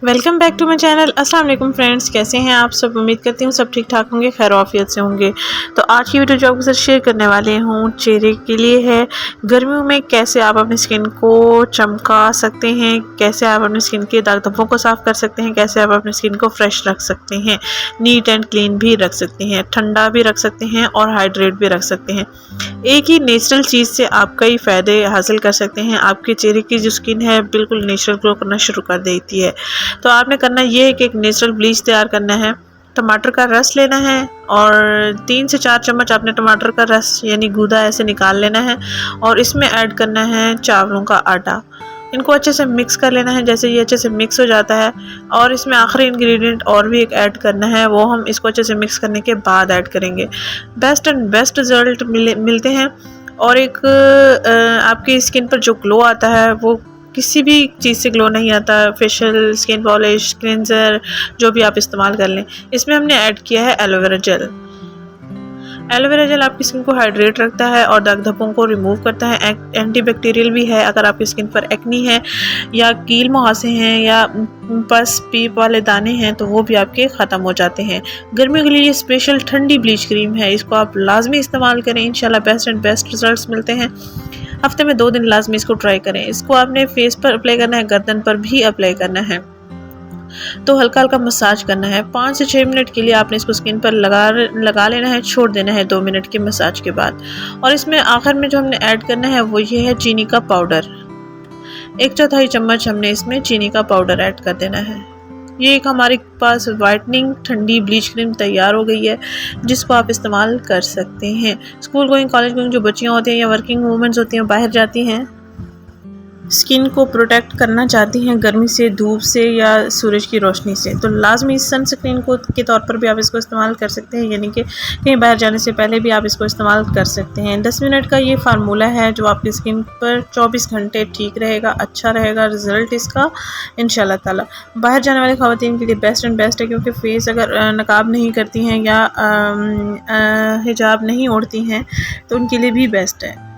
Welcome back to my channel. अस्सलाम वालेकुम friends, कैसे हैं आप सब। उम्मीद करती हूँ सब ठीक ठाक होंगे, खैर आफियत से होंगे। तो आज की वीडियो जो आपके साथ शेयर करने वाले हूँ चेहरे के लिए है। गर्मियों में कैसे आप अपनी स्किन को चमका सकते हैं, कैसे आप अपनी स्किन के दाग धब्बों को साफ़ कर सकते हैं, कैसे आप अपनी स्किन को फ्रेश रख सकते हैं, नीट एंड क्लीन भी रख सकते हैं, ठंडा भी रख सकते हैं और हाइड्रेट भी रख सकते हैं। एक ही नेचुरल चीज़ से आप कई फ़ायदे हासिल कर सकते हैं। आपके चेहरे की जो स्किन है बिल्कुल नेचुरल ग्लो करना शुरू कर देती है। तो आपने करना ये है कि एक नेचुरल ब्लीच तैयार करना है। टमाटर का रस लेना है और 3 से 4 चम्मच आपने टमाटर का रस यानी गूदा ऐसे निकाल लेना है और इसमें ऐड करना है चावलों का आटा। इनको अच्छे से मिक्स कर लेना है। जैसे ये अच्छे से मिक्स हो जाता है और इसमें आखिरी इंग्रेडिएंट और भी एक ऐड करना है, वो हम इसको अच्छे से मिक्स करने के बाद ऐड करेंगे। बेस्ट एंड बेस्ट रिजल्ट मिलते हैं और एक आपकी स्किन पर जो ग्लो आता है वो किसी भी चीज़ से ग्लो नहीं आता। फेशियल, स्किन पॉलिश, क्लींजर जो भी आप इस्तेमाल कर लें। इसमें हमने ऐड किया है एलोवेरा जेल। एलोवेरा जेल आपकी स्किन को हाइड्रेट रखता है और दाग धब्बों को रिमूव करता है। एंटीबैक्टीरियल भी है। अगर आपकी स्किन पर एक्नी है या कील मुहासे हैं या पस पीप वाले दाने हैं तो वो भी आपके ख़त्म हो जाते हैं। गर्मियों के लिए ये स्पेशल ठंडी ब्लीच क्रीम है, इसको आप लाजमी इस्तेमाल करें। इंशाल्लाह बेस्ट एंड बेस्ट रिजल्ट्स मिलते हैं। हफ्ते में 2 दिन लाजमी इसको ट्राई करें। इसको आपने फेस पर अप्लाई करना है, गर्दन पर भी अप्लाई करना है। तो हल्का हल्का मसाज करना है। 5 से 6 मिनट के लिए आपने इसको स्किन पर लगा लेना है, छोड़ देना है 2 मिनट के मसाज के बाद। और इसमें आखिर में जो हमने ऐड करना है वो ये है चीनी का पाउडर। 1/4 चम्मच हमने इसमें चीनी का पाउडर ऐड कर देना है। ये एक हमारे पास वाइटनिंग ठंडी ब्लीच क्रीम तैयार हो गई है जिसको आप इस्तेमाल कर सकते हैं। स्कूल गोइंग, कॉलेज गोइंग जो बच्चियां होती हैं या वर्किंग वूमेंस होती हैं, बाहर जाती हैं, स्किन को प्रोटेक्ट करना चाहती हैं गर्मी से, धूप से या सूरज की रोशनी से, तो लाजमी सनस्क्रीन को के तौर पर भी आप इसको इस्तेमाल कर सकते हैं। यानी कि कहीं बाहर जाने से पहले भी आप इसको इस्तेमाल कर सकते हैं। 10 मिनट का ये फार्मूला है जो आपकी स्किन पर 24 घंटे ठीक रहेगा, अच्छा रहेगा रिज़ल्ट इसका इंशाल्लाह ताला। बाहर जाने वाली ख़वातीन के लिए बेस्ट एंड बेस्ट है, क्योंकि फेस अगर नकाब नहीं करती हैं या हिजाब नहीं ओढ़ती हैं तो उनके लिए भी बेस्ट है।